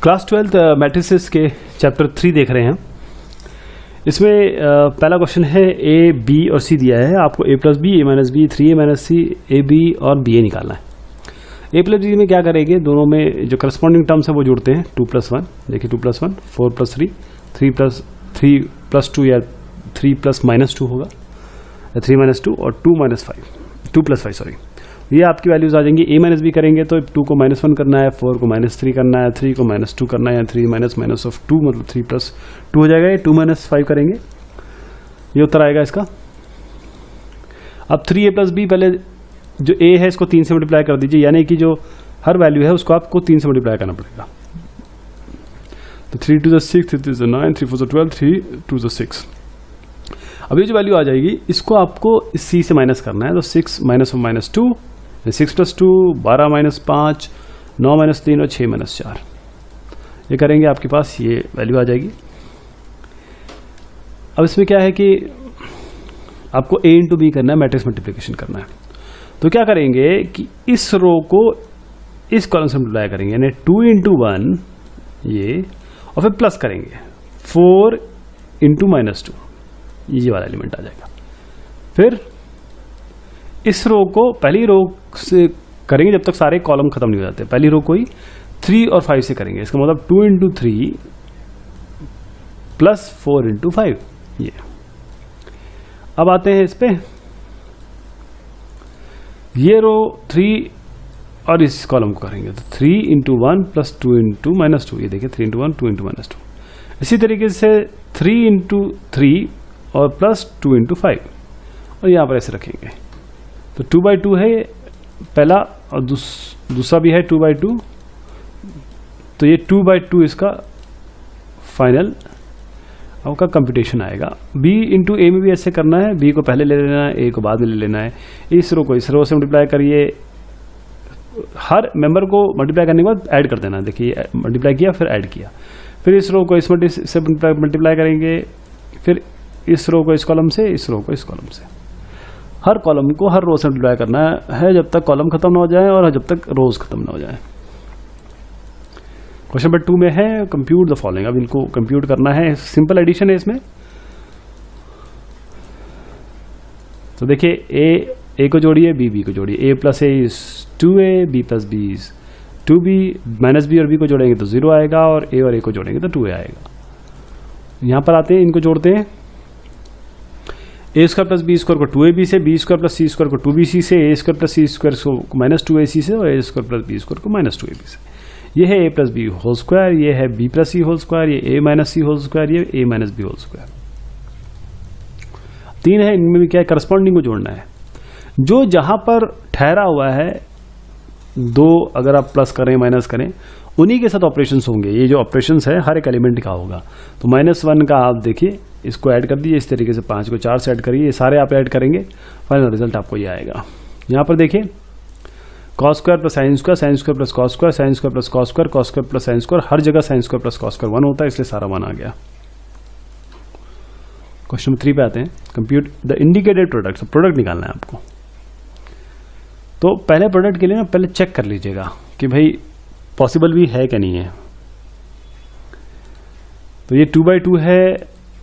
Class 12 matrices के chapter 3 देख रहे हैं। इसमें पहला क्वेश्चन है ए, बी और सी दिया है। आपको A plus B, A minus B, 3 A minus C, A B और बी ए निकालना है। ए प्लस बी में क्या करेंगे, दोनों में जो करस्पॉन्डिंग टर्म्स है वो जोड़ते हैं। 2 प्लस 1, देखिए 2 प्लस 1, 4 प्लस 3, 3 प्लस 2 या 3 प्लस माइनस 2 होगा, 3 माइनस 2 और 2 माइनस 5, 2 प्लस 5 सॉरी। ये आपकी वैल्यूज आ जाएंगी। ए माइनस बी करेंगे तो 2 को -1 करना है, 4 को -3 करना है, 3 को -2 करना है, 3 माइनस ऑफ 2 मतलब 3 प्लस 2 हो जाएगा। ये 2 माइनस 5 करेंगे, ये उत्तर आएगा इसका। अब 3a प्लस बी, पहले जो a है इसको 3 से मल्टीप्लाई कर दीजिए, यानी कि जो हर वैल्यू है उसको आपको 3 से मल्टीप्लाई करना पड़ेगा। तो 3 2 6, 3 3 9, 3 4 12, 3 2 6। अब ये जो वैल्यू आ जाएगी इसको आपको इस c से माइनस करना है। तो 6 minus of -2, 6 plus 2, 12 minus 5, 9 minus 3 और 6 माइनस 4। ये करेंगे आपके पास ये वैल्यू आ जाएगी। अब इसमें क्या है कि आपको a इंटू बी करना है, मैट्रिक्स मल्टीप्लिकेशन करना है। तो क्या करेंगे कि इस रो को इस कॉलम से मल्टीप्लाई करेंगे, यानी 2 इंटू 1 ये, और फिर प्लस करेंगे 4 इंटू -2, ये वाला एलिमेंट आ जाएगा। फिर इस रो को पहली रो से करेंगे जब तक सारे कॉलम खत्म नहीं हो जाते। पहली रो को ही 3 और 5 से करेंगे, इसका मतलब 2 इंटू 3 प्लस 4 इंटू 5 ये। अब आते हैं इस पे, ये रो 3 और इस कॉलम को करेंगे तो 3 इंटू 1 प्लस 2 इंटू -2, ये देखिए 3 इंटू 1, 2 इंटू -2। इसी तरीके से 3 इंटू 3 और प्लस 2 इंटू 5, और यहां पर ऐसे रखेंगे। तो 2/2 है पहला, और दूसरा भी है 2/2। तो ये 2/2 इसका फाइनल आपका कंप्यूटेशन आएगा। b इंटू ए में भी ऐसे करना है, b को पहले ले लेना है, a को बाद में ले लेना है। इस रो को इस रो से मल्टीप्लाई करिए, हर मेंबर को मल्टीप्लाई करने के बाद ऐड कर देना। देखिए मल्टीप्लाई किया फिर ऐड किया, फिर इस रो को इस से मल्टीप्लाई करेंगे, फिर इस रो को इस कॉलम से, इस रो को इस कॉलम से। हर कॉलम को हर रो से मल्टीप्लाई करना है जब तक कॉलम खत्म ना हो जाए और जब तक रोज खत्म ना हो जाए। क्वेश्चन नंबर 2 में है कंप्यूट द फॉलोइंग। अब इनको कंप्यूट करना है, सिंपल एडिशन है इसमें। तो देखिए a को जोड़िए, b को जोड़िए। a plus A is 2a, b plus b is 2b, minus b और b को जोड़ेंगे तो 0 आएगा, और a को जोड़ेंगे तो 2a आएगा। यहां पर आते हैं, इनको जोड़ते हैं। a square plus b square को 2ab से, b square plus c square को 2bc से, a square plus c square को -2ac से, और a square plus b square को -2ab से। ये है a plus b whole square, ये है b plus c whole square, ये a minus c whole square, ये a minus b whole square. 3 है, इनमें भी क्या है, करस्पॉन्डिंग को जोड़ना है। जो जहां पर ठहरा हुआ है 2, अगर आप प्लस करें माइनस करें, उन्हीं के साथ ऑपरेशंस होंगे। ये जो ऑपरेशंस है हर एक एलिमेंट का होगा। तो -1 का आप देखिए, इसको ऐड कर दीजिए इस तरीके से, 5 को 4 से ऐड करिए, ये सारे आप ऐड करेंगे, फाइनल रिजल्ट आपको ये आएगा। यहां पर देखिए cos square plus sine square, sine square plus cos square, sine square plus cos square, cos square plus sine square, हर जगह sine square plus cos square 1 होता है, इसलिए सारा 1 आ गया। क्वेश्चन नंबर 3 पे आते हैं। Compute the indicated product. Product निकालना है आपको। तो पहले प्रोडक्ट के लिए ना पहले चेक कर लीजिएगा कि भाई पॉसिबल भी है क्या नहीं है। तो ये 2/2 है,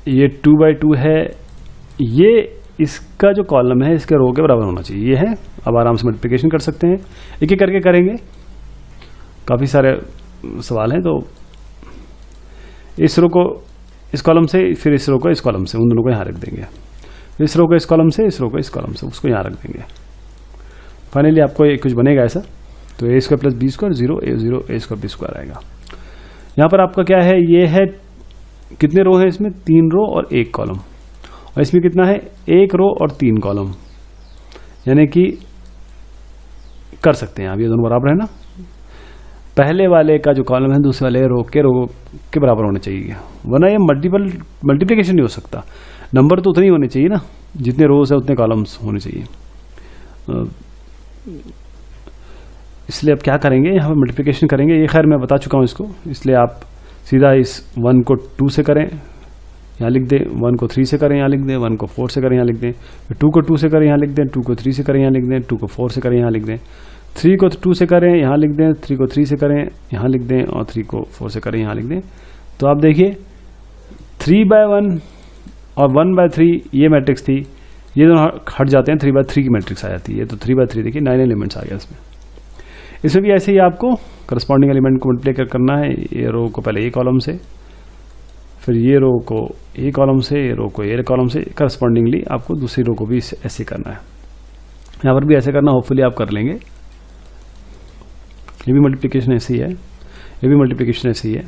ये 2/2 है, ये इसका जो कॉलम है इसके रो के बराबर होना चाहिए, ये है। अब आराम से मल्टीप्लिकेशन कर सकते हैं, एक एक करके करेंगे, काफी सारे सवाल हैं। तो इस रो को इस कॉलम से, फिर इस रो को इस कॉलम से, उन दोनों को यहां रख देंगे। इस रो को इस कॉलम से, इस रो को इस कॉलम से, उसको यहां रख देंगे। फाइनली आपको ये कुछ बनेगा ऐसा। तो a square plus b square 0 a square b square आएगा। यहां पर आपका क्या है, ये है, कितने रो है इसमें, 3 रो और 1 कॉलम, और इसमें कितना है, 1 रो और 3 कॉलम, यानी कि कर सकते हैं आप, ये दोनों बराबर है ना। पहले वाले का जो कॉलम है दूसरे वाले रो के बराबर होने चाहिए, वरना ये मल्टीप्लिकेशन नहीं हो सकता। नंबर तो उतने ही होने चाहिए ना, जितने रोज है उतने कॉलम्स होने चाहिए। इसलिए अब क्या करेंगे, यहाँ पर मल्टीप्लिकेशन करेंगे। ये खैर मैं बता चुका हूँ इसको, इसलिए आप सीधा इस 1 को 2 से करें, यहाँ लिख दें, 1 को 3 से करें, यहाँ लिख दें, 1 को 4 से करें, यहाँ लिख दें, 2 को 2 से करें, यहाँ लिख दें, 2 को 3 से करें, यहाँ लिख दें, 2 को 4 से करें, यहाँ लिख दें। 3 को 2 से करें यहाँ लिख दें, 3 को 3 से करें यहाँ लिख दें, और 3 को 4 से करें यहाँ लिख दें। तो आप देखिए 3/1 और 1/3 ये मैट्रिक्स थी, ये दोनों हट जाते हैं, 3/3 की मैट्रिक्स आ जाती है। तो 3/3 देखिए 9 एलिमेंट्स आ गया इसमें। इसमें भी ऐसे ही आपको करस्पॉन्डिंग एलिमेंट को मल्टीप्लाई करना है। ये रो को पहले ए कॉलम से, फिर ये रो को ए कॉलम से, ये रो को ए कॉलम से, करस्पॉन्डिंगली आपको दूसरी रो को भी ऐसे करना है। यहाँ पर भी ऐसे करना, होपफुली आप कर लेंगे। ये भी मल्टीप्लिकेशन ऐसी है, ये भी मल्टीप्लिकेशन ऐसी है।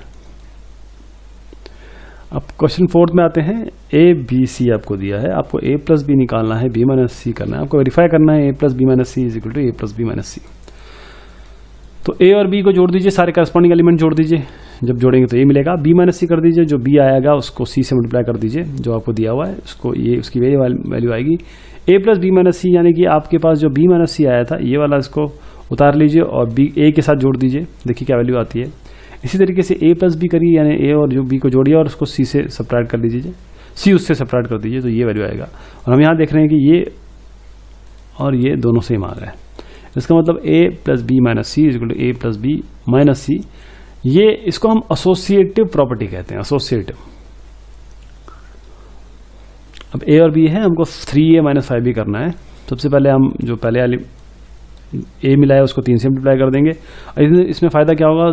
अब क्वेश्चन 4 में आते हैं। ए बी सी आपको दिया है, आपको ए प्लस बी निकालना है, बी माइनस सी करना है, आपको वेरीफाई करना है A plus B minus C is equal to A plus B minus C. तो ए और बी को जोड़ दीजिए, सारे करस्पॉन्डिंग एलिमेंट जोड़ दीजिए। जब जोड़ेंगे तो ए मिलेगा, बी माइनस सी कर दीजिए, जो बी आएगा उसको सी से मल्टीप्लाई कर दीजिए, जो आपको दिया हुआ है उसको, ये उसकी वैल्यू आएगी ए प्लस बी माइनस सी, यानी कि आपके पास जो बी माइनस सी आया था ये वाला इसको उतार लीजिए और बी ए के साथ जोड़ दीजिए, देखिए क्या वैल्यू आती है। इसी तरीके से ए प्लस बी करिए, यानी ए और जो बी को जोड़िए और उसको सी से सब्ट्रैक्ट कर दीजिए, सी उससे सब्ट्रैक्ट कर दीजिए, तो ये वैल्यू आएगा। और हम यहाँ देख रहे हैं कि ये और ये दोनों सेम आ रहा है, इसका मतलब A plus B minus C is equal to A plus B minus C. ये इसको हम एसोसिएटिव प्रॉपर्टी कहते हैं, एसोसिएटिव। अब ए और बी है, हमको 3a माइनस 5b करना है। सबसे पहले हम जो पहले वाली ए मिला है उसको 3 से मल्टीप्लाई कर देंगे। इसमें फायदा क्या होगा,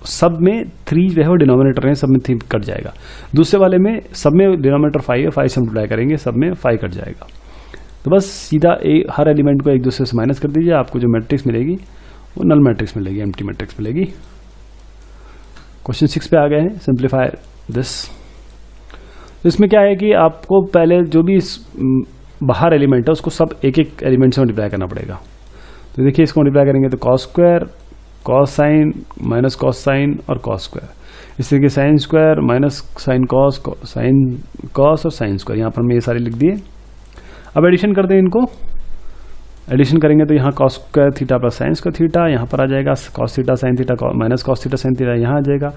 सब में 3 जो है वो डिनोमिनेटर है, सब में 3 कट जाएगा। दूसरे वाले में सब में डिनोमिनेटर 5 है, 5 से मल्टीप्लाई करेंगे, सब में 5 कट जाएगा। तो बस सीधा हर एलिमेंट को एक दूसरे से माइनस कर दीजिए, आपको जो मैट्रिक्स मिलेगी वो नल मैट्रिक्स मिलेगी, एम्प्टी मैट्रिक्स मिलेगी। क्वेश्चन 6 पे आ गए हैं, सिंप्लीफाई दिस। तो इसमें क्या है कि आपको पहले जो भी बाहर एलिमेंट है उसको सब एक एक एलिमेंट से मल्टीप्लाई करना पड़ेगा। तो देखिए इसको मल्टीप्लाई करेंगे तो cos square, cos sine, minus cos sine और कॉस स्क्वायर। इस तरीके sine square minus sine cos, sine cos और साइन स्क्वायर, यहाँ पर हमने ये सारे लिख दिए। अब एडिशन कर दें इनको, एडिशन करेंगे तो यहाँ cos square theta plus sine square theta यहाँ पर आ जाएगा, cos theta sine theta minus cos theta sine theta यहाँ आ जाएगा,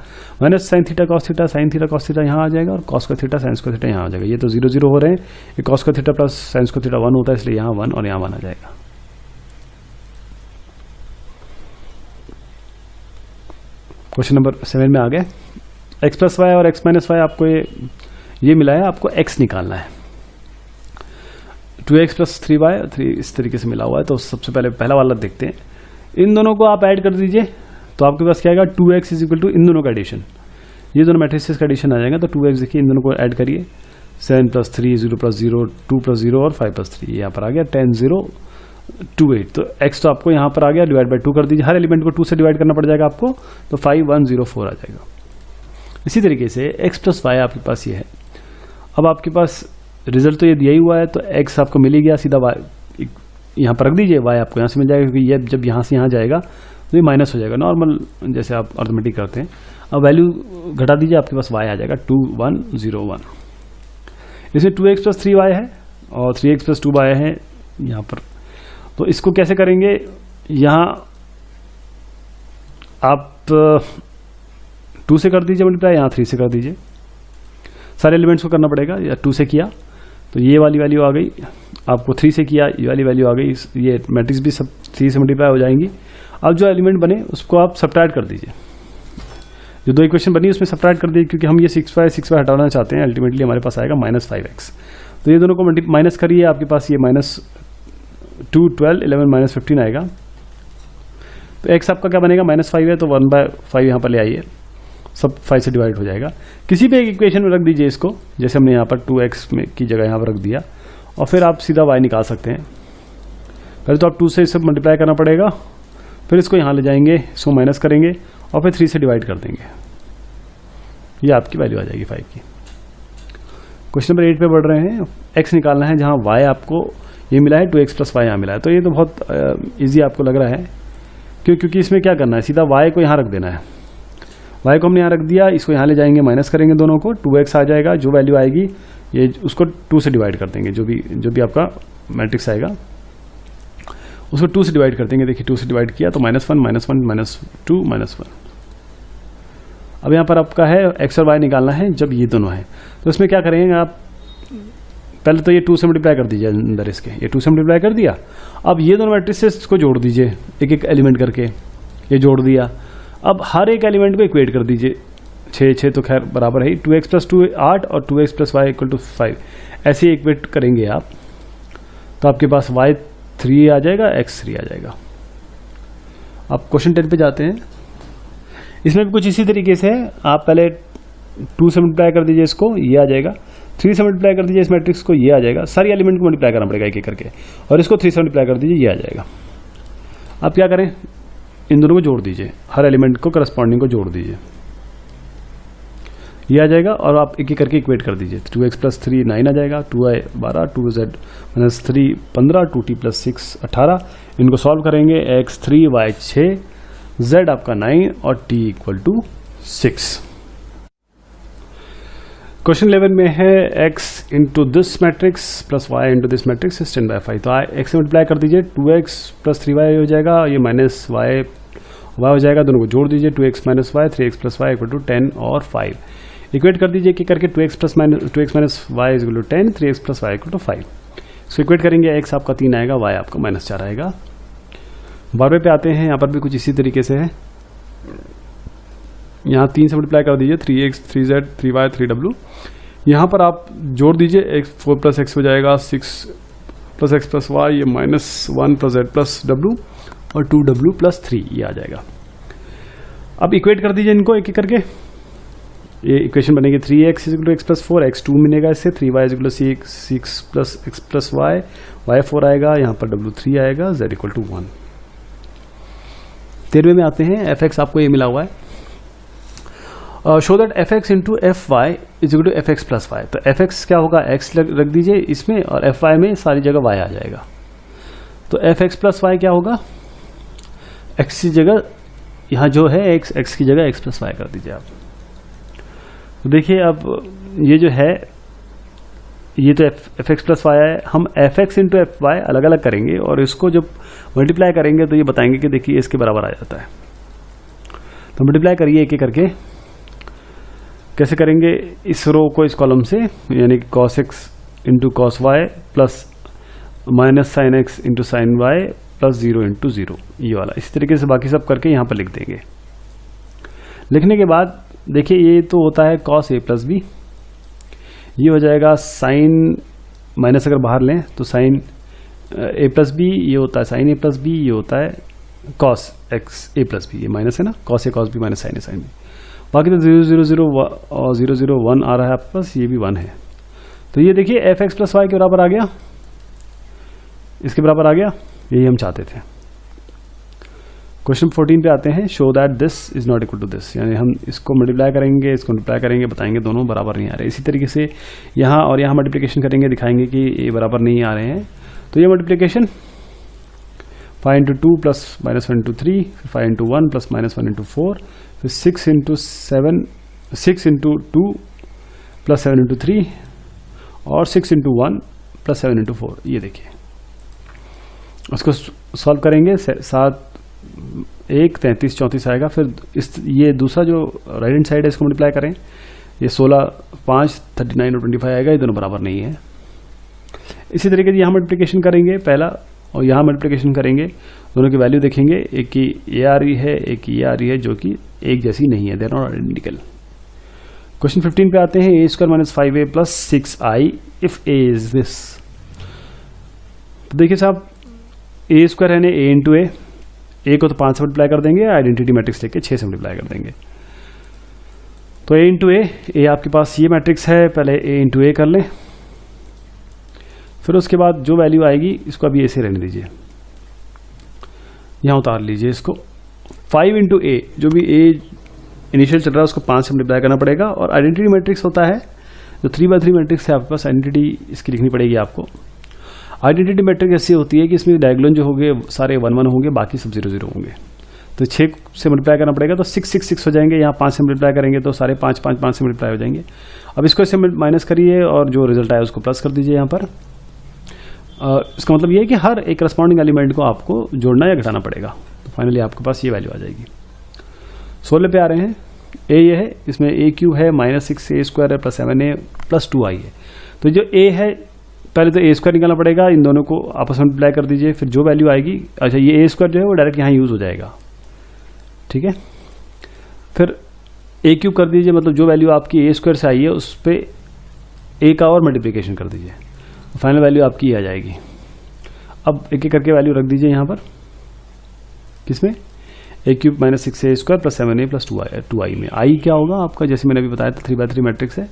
minus sine theta cos theta sine theta cos theta यहाँ आ जाएगा, और cos square theta sine square theta यहाँ आ जाएगा। ये तो 0 0 हो रहे हैं, ये cos square theta plus sine square theta 1 होता है, इसलिए यहाँ 1 और यहाँ 1 आ जाएगा। क्वेश्चन नंबर 7 में आ गए। एक्स प्लस वाई और एक्स माइनस वाई आपको ये मिला है, आपको एक्स निकालना है। 2x प्लस 3y 3 इस तरीके से मिला हुआ है। तो सबसे पहले पहला वाला देखते हैं, इन दोनों को आप ऐड कर दीजिए तो आपके पास क्या आएगा, 2x इज इक्वल टू इन दोनों का एडिशन, ये दोनों मैट्रिसेस का एडिशन आ जाएगा। तो 2x देखिए इन दोनों को ऐड करिए, 7 प्लस 3 0 प्लस 0 2 प्लस 0 और 5 प्लस 3, यहाँ पर आ गया 10 0 2 8। तो x तो आपको यहाँ पर आ गया, डिवाइड बाई 2 कर दीजिए, हर एलिमेंट को 2 से डिवाइड करना पड़ जाएगा आपको, तो 5 1 0 4 आ जाएगा। इसी तरीके से x प्लस वाई आपके पास ये है। अब आपके पास रिजल्ट तो ये दिया ही हुआ है, तो x आपको मिल ही गया, सीधा y यहाँ पर रख दीजिए, y आपको यहाँ से मिल जाएगा, क्योंकि ये जब यहाँ से यहाँ जाएगा तो ये माइनस हो जाएगा, नॉर्मल जैसे आप अर्थमेटिक करते हैं। अब वैल्यू घटा दीजिए, आपके पास y आ जाएगा 2 1 0 1। इसमें 2x प्लस 3y है और 3x प्लस 2y है यहाँ पर। तो इसको कैसे करेंगे, यहाँ आप 2 से कर दीजिए मल्टीप्लाई, यहाँ 3 से कर दीजिए, सारे एलिमेंट्स को करना पड़ेगा। या 2 से किया तो ये वाली वैल्यू आ गई, आपको 3 से किया ये वाली वैल्यू आ गई, ये मैट्रिक्स भी सब 3 से मल्टीप्लाई हो जाएंगी। अब जो एलिमेंट बने उसको आप सब्ट्रैक्ट कर दीजिए, जो 2 इक्वेशन बनी उसमें सब्ट्रैक्ट कर दीजिए, क्योंकि हम ये 6y हटाना चाहते हैं। अल्टीमेटली हमारे पास आएगा -5x। तो ये दोनों को माइनस करिए, आपके पास ये -2 12 11 -15 आएगा। तो x आपका क्या बनेगा, -5 है तो 1/5 यहाँ पर ले आइए, सब 5 से डिवाइड हो जाएगा। किसी भी एक इक्वेशन में रख दीजिए इसको, जैसे हमने यहाँ पर 2x में की जगह यहाँ पर रख दिया, और फिर आप सीधा y निकाल सकते हैं। पहले तो आप 2 से सब मल्टीप्लाई करना पड़ेगा, फिर इसको यहाँ ले जाएंगे, इसको माइनस करेंगे और फिर 3 से डिवाइड कर देंगे, ये आपकी वैल्यू आ जाएगी 5 की। क्वेश्चन नंबर 8 पे बढ़ रहे हैं, x निकालना है, जहाँ y आपको ये मिला है 2x प्लस वाई यहाँ मिला है। तो ये तो बहुत ईजी आपको लग रहा है, क्योंकि इसमें क्या करना है, सीधा y को यहाँ रख देना है। y को हमने यहाँ रख दिया, इसको यहाँ ले जाएंगे, माइनस करेंगे दोनों को, 2x आ जाएगा, जो वैल्यू आएगी ये उसको 2 से डिवाइड कर देंगे, जो भी आपका मैट्रिक्स आएगा उसको 2 से डिवाइड कर देंगे। देखिए 2 से डिवाइड किया तो -1 -1 -2 -1। अब यहाँ पर आपका है x और y निकालना है जब ये दोनों है। तो इसमें क्या करेंगे आप, पहले तो ये 2 से मल्टीप्लाई कर दीजिए अंदर इसके, ये 2 से मल्टीप्लाई कर दिया। अब ये दोनों मैट्रिसेस को जोड़ दीजिए एक एक एलिमेंट करके, ये जोड़ दिया। अब हर एक एलिमेंट को इक्वेट कर दीजिए, 6 तो खैर बराबर है, 2x + 2 8 और 2x + y = 5, ऐसे ही इक्वेट करेंगे आप, तो आपके पास y3 आ जाएगा, x3 आ जाएगा। अब क्वेश्चन 10 पे जाते हैं। इसमें भी कुछ इसी तरीके से है, आप पहले 2 से मल्टीप्लाई कर दीजिए इसको, ये आ जाएगा। 3 से मल्टीप्लाई कर दीजिए इस मैट्रिक्स को, ये आ जाएगा। सारी एलिमेंट को मल्टीप्लाई करना पड़ेगा एक एक करके, और इसको 3 से मल्टीप्लाई कर दीजिए, ये आ जाएगा। अब क्या करें, इन दोनों को जोड़ दीजिए, हर एलिमेंट को करस्पॉन्डिंग को जोड़ दीजिए, ये आ जाएगा। और आप एक एक करके इक्वेट कर दीजिए। 2x + 3 9 आ जाएगा, 2y 12, 2z - 3 15, 2t + 6 18। इनको सॉल्व करेंगे, x3 y 6 z आपका 9 और t = 6। क्वेश्चन 11 में है x into this matrix plus y into this matrix is 10/5। तो x से मल्टीप्लाई कर दीजिए, 2x + 3y हो जाएगा, ये माइनस y हो जाएगा, दोनों को जोड़ दीजिए, 2x - y 3x + y = 10 और 5। इक्वेट कर दीजिए कि करके 2x + y = 10, 3x + y = 5। सो इक्वेट करेंगे, x आपका 3 आएगा, y आपका -4 आएगा। 12वें पे आते हैं, यहाँ पर भी कुछ इसी तरीके से है। यहाँ 3 से मल्टीप्लाई कर दीजिए, 3x 3z 3y 3w। यहाँ पर आप जोड़ दीजिए, 4 + x हो जाएगा, 6 + x + y, ये -1 + z + w और 2w + 3 ये आ जाएगा। अब इक्वेट कर दीजिए इनको एक एक करके, ये इक्वेशन बनेगी 3x = x + 4, x2 मिलेगा इससे, 3y = 6 + x + y, y 4 आएगा, यहाँ पर w 3 आएगा, z = 1। 13वें में आते हैं, fx आपको ये मिला हुआ है। Show that fx into fy = fx + y। तो fx क्या होगा, x रख दीजिए इसमें, और fy में सारी जगह y आ जाएगा। तो fx + y क्या होगा, x की जगह यहाँ जो है x की जगह x + y कर दीजिए आप। तो देखिए अब ये जो है, ये तो fx + y है, हम fx इंटू fy अलग अलग करेंगे और इसको जब मल्टीप्लाई करेंगे तो ये बताएंगे कि देखिए इसके बराबर आ जाता है। तो मल्टीप्लाई करिए एक एक करके। कैसे करेंगे, इस रो को इस कॉलम से, यानी कि cos x into cos y plus -sin x into sin y plus 0 into 0, ये वाला। इसी तरीके से बाकी सब करके यहाँ पर लिख देंगे। लिखने के बाद देखिए ये तो होता है cos a + b, ये हो जाएगा sin, माइनस अगर बाहर लें तो sin a + b, ये होता है sin a + b, ये होता है cos x a + b, ये माइनस है ना, cos a cos b - sin a sin b। बाकी तो 0 0 0 और 0 0 1 आ रहा है आपके पास, ये भी 1 है। तो ये देखिए fx + y के बराबर आ गया, इसके बराबर आ गया, यही हम चाहते थे। क्वेश्चन 14 पे आते हैं, show that this is not equal to this, यानी हम इसको मल्टीप्लाई करेंगे, इसको मल्टीप्लाई करेंगे, बताएंगे दोनों बराबर नहीं आ रहे। इसी तरीके से यहाँ और यहाँ मल्टीप्लिकेशन करेंगे, दिखाएंगे कि ये बराबर नहीं आ रहे हैं। तो ये मल्टीप्लिकेशन 5 × 2 + -1 × 3, 5 × 1 + -1 × 4, फिर 6 × 7 6 × 2 + 7 × 3 और 6 × 1 + 7 × 4। ये देखिए उसको सॉल्व करेंगे, 7 1 33 34 आएगा। फिर ये दूसरा जो राइट हैंड साइड है इसको मल्टीप्लाई करें, ये 16 5 39 और 25 आएगा, ये दोनों बराबर नहीं है। इसी तरीके से यहाँ मल्टीप्लिकेशन करेंगे पहला, और यहाँ मल्टीप्लिकेशन करेंगे, दोनों की वैल्यू देखेंगे, एक की ये आ रही है, एक की ये आ रही है, जो कि एक जैसी नहीं है, they are not identical. Question 15 पे आते हैं, a² - 5a + 6i if a is this. तो देखिए साहब, a² है a इंटू a को तो 5 से मल्टीप्लाई कर देंगे, आइडेंटिटी मैट्रिक्स लेके 6 से मल्टीप्लाई कर देंगे। तो a इंटू a आपके पास ये मैट्रिक्स है, पहले a इंटू a कर लें, फिर उसके बाद जो वैल्यू आएगी इसको अभी ऐसे रहने दीजिए, यहाँ उतार लीजिए इसको। 5 इंटू a, जो भी a इनिशियल चल रहा है उसको 5 से मल्टीप्लाई करना पड़ेगा। और आइडेंटिटी मैट्रिक्स होता है जो 3/3 मैट्रिक्स है आपके पास, आइडेंटिटी इसकी लिखनी पड़ेगी आपको। आइडेंटिटी मैट्रिक्स ऐसी होती है कि इसमें डायगोनल जो होंगे सारे 1 1 होंगे, बाकी सब 0 0 होंगे। तो 6 से मल्टीप्लाई करना पड़ेगा तो 6 6 6 हो जाएंगे, यहाँ 5 से मल्टीप्लाई करेंगे तो सारे 5 5 5 से मल्टीप्लाई हो जाएंगे। अब इसको इससे माइनस करिए और जो रिजल्ट आया उसको प्लस कर दीजिए यहाँ पर। इसका मतलब ये है कि हर एक करस्पॉन्डिंग एलिमेंट को आपको जोड़ना या घटाना पड़ेगा। तो फाइनली आपके पास ये वैल्यू आ जाएगी। 16 पे आ रहे हैं, a ये है, इसमें a³ है, -6a² है, +7a + 2i है। तो जो a है पहले तो ए स्क्वायर निकालना पड़ेगा, इन दोनों को आपस में मल्टीप्लाई कर दीजिए, फिर जो वैल्यू आएगी, अच्छा ये ए स्क्वायर जो है वो डायरेक्ट यहाँ यूज हो जाएगा, ठीक है। फिर ए क्यूब कर दीजिए, मतलब जो वैल्यू आपकी ए स्क्वायर से आई है उस पर ए का और मल्टीप्लिकेशन कर दीजिए, फाइनल वैल्यू आपकी आ जाएगी। अब एक एक करके वैल्यू रख दीजिए यहाँ पर, किसमें, A cube minus 6a square plus 7a plus 2i में। आई क्या होगा आपका, जैसे मैंने अभी बताया था 3x3 मैट्रिक्स है,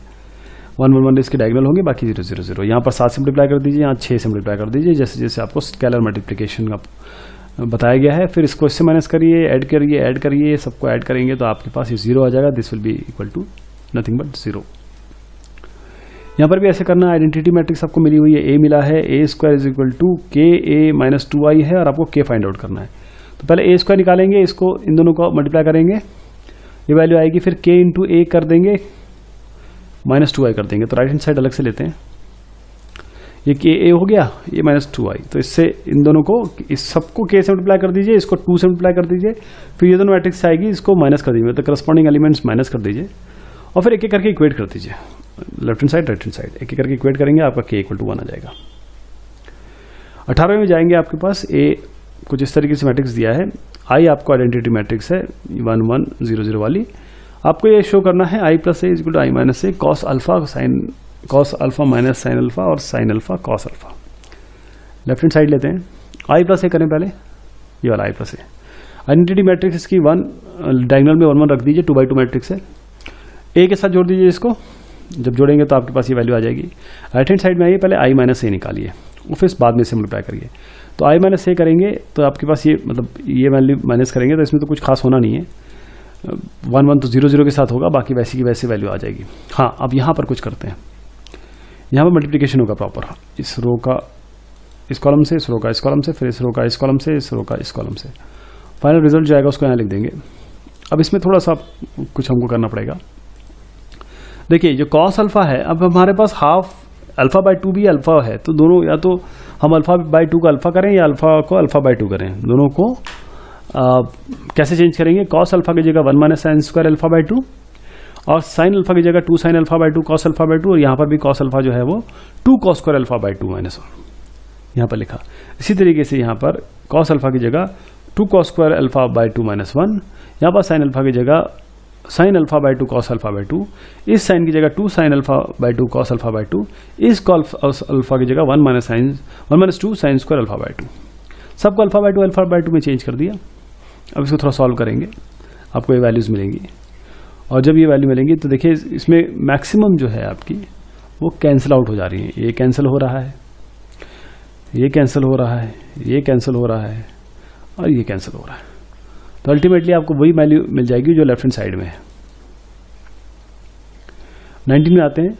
1 1 1 इसके डायगोनल होंगे, बाकी 0 0 0। यहाँ पर 7 से मल्टीप्लाई कर दीजिए, यहाँ 6 से मल्टीप्लाई कर दीजिए, जैसे जैसे आपको स्केलर मल्टीप्लिकेशन का बताया गया है। फिर इसको इससे माइनस करिए, ऐड करिए, सबको ऐड करेंगे तो आपके पास ये 0 आ जाएगा। This will be equal to nothing but 0। यहाँ पर भी ऐसे करना है। आइडेंटिटी मैट्रिक्स आपको मिली हुई है, ए मिला है, ए स्क्वायर इज इक्वल टू के ए माइनस 2i है, और आपको के फाइंड आउट करना है। तो पहले ए स्क्वायर निकालेंगे, इसको इन दोनों को मल्टीप्लाई करेंगे, ये वैल्यू आएगी, फिर के इंटू ए कर देंगे, माइनस 2i कर देंगे। तो राइट हैंड साइड अलग से लेते हैं, ये के ए हो गया, ये माइनस 2i। तो इससे इन दोनों को, इस सबको के से मल्टीप्लाई कर दीजिए, इसको 2 से मल्टीप्लाई कर दीजिए, फिर ये दोनों मैट्रिक्स आएगी, इसको माइनस कर दीजिए, तो करस्पॉन्डिंग एलिमेंट्स माइनस कर दीजिए, और फिर एक एक करके इक्वेट कर दीजिए, left hand side right hand side, एक एक करके इक्वेट करेंगे, आपका के इक्वल टू 1 आ जाएगा। 18वें में जाएंगे, आपके पास ए कुछ इस तरीके से मैट्रिक्स दिया है, आई आपको आइडेंटिटी मैट्रिक्स है 1 1 0 0 वाली। आपको ये शो करना है I plus A is equal to I minus A cos alpha sine cos alpha minus sine alpha और sine alpha cos alpha. Left hand side लेते हैं, आई प्लस ए करें पहले, ये वाला I plus A. Identity matrix इसकी 1 diagonal में 1 1 रख दीजिए, 2 by 2 मैट्रिक्स है। ए के साथ जोड़ दीजिए इसको, जब जोड़ेंगे तो आपके पास ये वैल्यू आ जाएगी। राइट हैंड साइड में आइए, पहले आई माइनस ए निकालिए और फिर बाद में से मल्टीप्लाई करिए। तो आई माइनस ए करेंगे तो आपके पास ये, मतलब ये वैल्यू माइनस करेंगे तो इसमें तो कुछ खास होना नहीं है, 1 1 तो 0 0 के साथ होगा, बाकी वैसी की वैसी वैल्यू आ जाएगी। हाँ, अब यहाँ पर कुछ करते हैं, यहाँ पर मल्टीप्लिकेशन होगा प्रॉपर, इस रो का इस कॉलम से, इस रो का इस कॉलम से, फिर इस रो का इस कॉलम से, इस रो का इस कॉलम से। फाइनल रिजल्ट जो आएगा उसको यहाँ लिख देंगे। अब इसमें थोड़ा सा कुछ हमको करना पड़ेगा। देखिए जो कॉस अल्फा है, अब हमारे पास हाफ अल्फा बाय 2 भी अल्फा है, तो दोनों, या तो हम अल्फा बाय 2 को अल्फा करें या अल्फा को अल्फा बाय 2 करें, दोनों को कैसे चेंज करेंगे। कॉस अल्फा की जगह 1 minus sine square alpha by 2, और साइन अल्फा की जगह 2 sine alpha by 2 cos alpha by 2, और यहाँ पर भी कॉस अल्फा जो है वो 2 cos square alpha by 2 minus 1 यहाँ पर लिखा। इसी तरीके से यहाँ पर कॉस अल्फा की जगह 2 cos square alpha by 2 minus 1, यहाँ पर साइन अल्फा की जगह sine alpha by 2 cos alpha by 2, इस साइन की जगह 2 sine alpha by 2 cos alpha by 2, इस कॉस अल्फा की जगह 1 minus 2 sine square alpha by 2। सबको अल्फा बाय 2 में चेंज कर दिया। अब इसको थोड़ा सॉल्व करेंगे, आपको ये वैल्यूज मिलेंगी, और जब ये वैल्यू मिलेंगी तो देखिए इसमें मैक्सिमम जो है आपकी वो कैंसिल आउट हो जा रही है। ये कैंसिल हो रहा है, ये कैंसिल हो रहा है, ये कैंसिल हो रहा है, और ये कैंसिल हो रहा है। तो अल्टीमेटली आपको वही वैल्यू मिल जाएगी जो लेफ्ट हैंड साइड में है। 19 में आते हैं।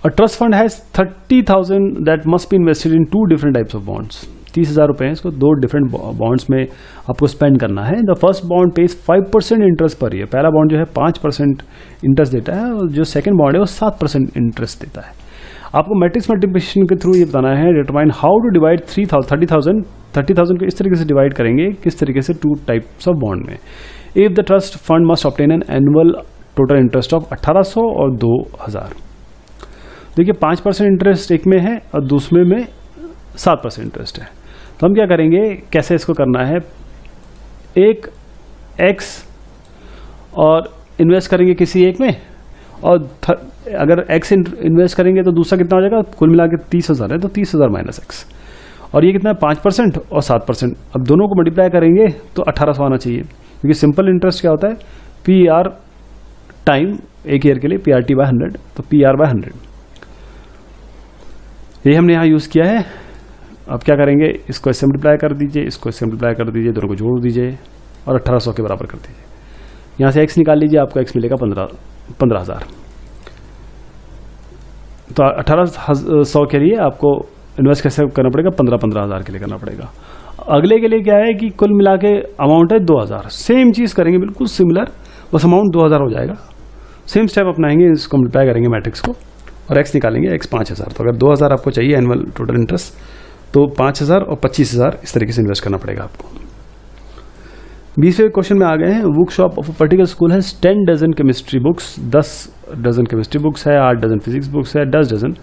और trust fund has 30,000 that must be invested in 2 different types of bonds. 30,000 रुपए हैं, इसको 2 डिफरेंट बॉन्ड्स में आपको स्पेंड करना है। The first bond page 5% interest per year. पहला बॉन्ड जो है 5% इंटरेस्ट देता है, और जो सेकंड बॉन्ड है वो 7% इंटरेस्ट देता है। आपको मैट्रिक्स मल्टीप्लिकेशन के थ्रू ये बताना है, डिटरमाइन हाउ टू डिवाइड 30,000 को इस तरीके से डिवाइड करेंगे, किस तरीके से 2 टाइप्स ऑफ बॉन्ड में। If the trust fund must obtain an annual total interest of 1800 और 2000। देखिए 5% इंटरेस्ट एक में है और दूसरे में 7% इंटरेस्ट है। तो हम क्या करेंगे, कैसे इसको करना है, एक x और इन्वेस्ट करेंगे किसी एक में, और अगर x इन्वेस्ट करेंगे तो दूसरा कितना हो जाएगा, कुल मिला के 30,000 है, तो 30,000 माइनस x, और ये कितना है 5% और 7%। अब दोनों को मल्टीप्लाई करेंगे तो 1800 आना चाहिए, क्योंकि सिंपल इंटरेस्ट क्या होता है, PR टाइम एक ईयर के लिए PRT बाय 100, तो PR बाय 100 ये हमने यहाँ यूज किया है। अब क्या करेंगे, इसको इससे मल्टीप्लाई कर दीजिए, इसको इससे मल्टीप्लाई कर दीजिए, दोनों को जोड़ दीजिए और 1800 के बराबर कर दीजिए। यहाँ से x निकाल लीजिए, आपको x मिलेगा 15,000। तो 1800 के लिए आपको इन्वेस्ट कैसे करना पड़ेगा, 15,000 के लिए करना पड़ेगा। अगले के लिए क्या है कि कुल मिला के अमाउंट है 2000। सेम चीज़ करेंगे, बिल्कुल सिमिलर, बस अमाउंट 2000 हो जाएगा। सेम स्टेप अपनाएंगे, इसको मल्टीप्लाई करेंगे मैट्रिक्स को और x निकालेंगे, x 5000। तो अगर 2000 आपको चाहिए एनुअल टोटल इंटरेस्ट, तो 5000 और 25,000 इस तरीके से इन्वेस्ट करना पड़ेगा आपको। 20वें क्वेश्चन में आ गए हैं। Book shop of a particular school है 10 dozen chemistry books, 10 dozen chemistry books है, 8 डजन फिजिक्स बुक्स है, 10 डजन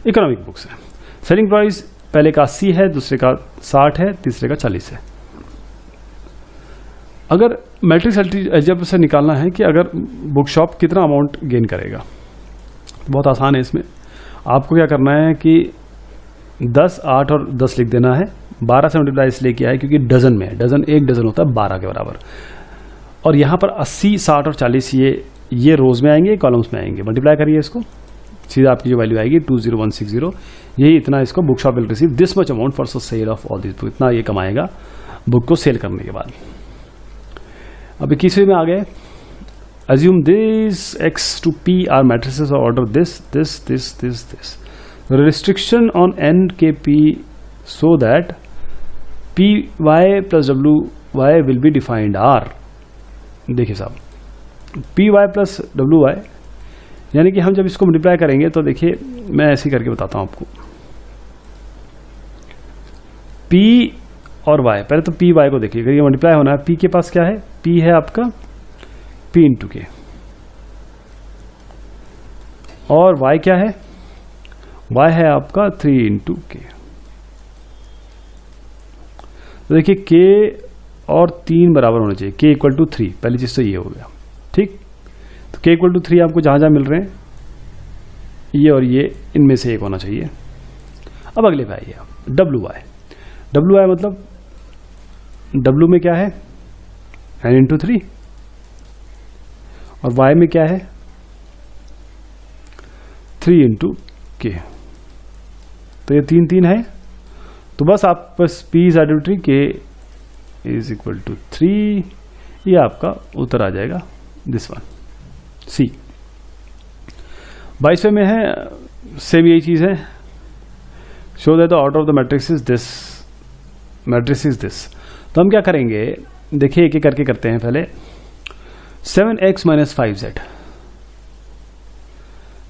इकोनॉमिक बुक्स है। सेलिंग प्राइस पहले का 80 है, दूसरे का 60 है, तीसरे का 40 है। अगर मैट्रिक्स अलजेब्रा से निकालना है कि अगर बुक शॉप कितना अमाउंट गेन करेगा, बहुत आसान है। इसमें आपको क्या करना है कि 10, 8 और 10 लिख देना है। 12 से मल्टीप्लाई इसलिए किया है क्योंकि डजन में है, डजन एक डजन होता है 12 के बराबर। और यहाँ पर 80, 60 और 40 ये रोज में आएंगे, कॉलम्स में आएंगे। मल्टीप्लाई करिए इसको, सीधा आपकी जो वैल्यू आएगी 20160, यही इतना इसको book shop will receive this much amount for sale of all this book, इतना ये कमाएगा बुक को सेल करने के बाद। अब 21वें में आ गए, assume this x to p are matrices of order this. The restriction on n के p so that py plus wy will be defined r। देखिए साहब, py plus wy यानी कि हम जब इसको मल्टीप्लाई करेंगे तो देखिए मैं ऐसे ही करके बताता हूं आपको। p और y, पहले तो py को देखिए, अगर ये मल्टीप्लाई होना है, p के पास क्या है, p है आपका p इंटू के, और y क्या है, y है आपका 3 इंटू के। तो देखिए k और 3 बराबर होना चाहिए, k इक्वल टू 3, पहली चीज तो ये हो गया, ठीक। तो k इक्वल टू 3 आपको जहां जहां मिल रहे हैं, ये और ये, इनमें से एक होना चाहिए। अब अगले पे आइए, wy मतलब w में क्या है, n इंटू 3, और y में क्या है, 3 इंटू के। तो ये 3 है, तो बस आप बस p is arbitrary, k is equal to 3, ये आपका उत्तर आ जाएगा, दिस वन सी। 22वें में है, सेम यही चीज है, show that the order of the matrix is this, matrix is this. तो हम क्या करेंगे, देखिए एक एक करके करते हैं। पहले 7x minus 5z,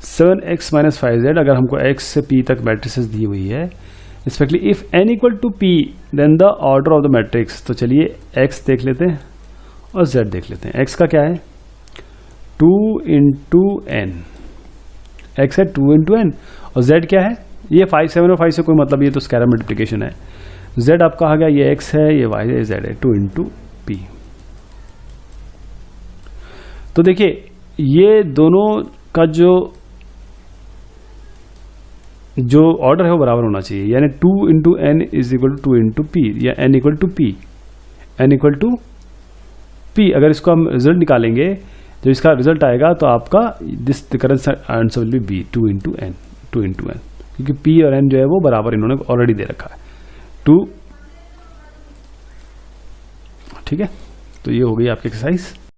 7x minus 5z, अगर हमको x से p तक मैट्रिसेस दी हुई है, respectively if n equal to p then the order of the matrix. तो चलिए x देख लेते हैं और z देख लेते हैं। x का क्या है, 2 इंटू n, x है 2 इंटू n, और z क्या है, ये 5, 7 और 5 से कोई मतलब, ये तो स्केलर मल्टीप्लिकेशन है। z आपका आ गया, ये x है, ये y है, z है, 2 इंटू p। तो देखिए ये दोनों का जो ऑर्डर है वो बराबर होना चाहिए, यानी 2 into n is equal to 2 into p, या n equal to p, n equal to p. अगर इसको हम रिजल्ट निकालेंगे, जब इसका रिजल्ट आएगा तो आपका this correct answer will be b, 2 into n, क्योंकि p और n जो है वो बराबर इन्होंने ऑलरेडी दे रखा है, 2। ठीक है, तो ये हो गई आपकी एक्सरसाइज।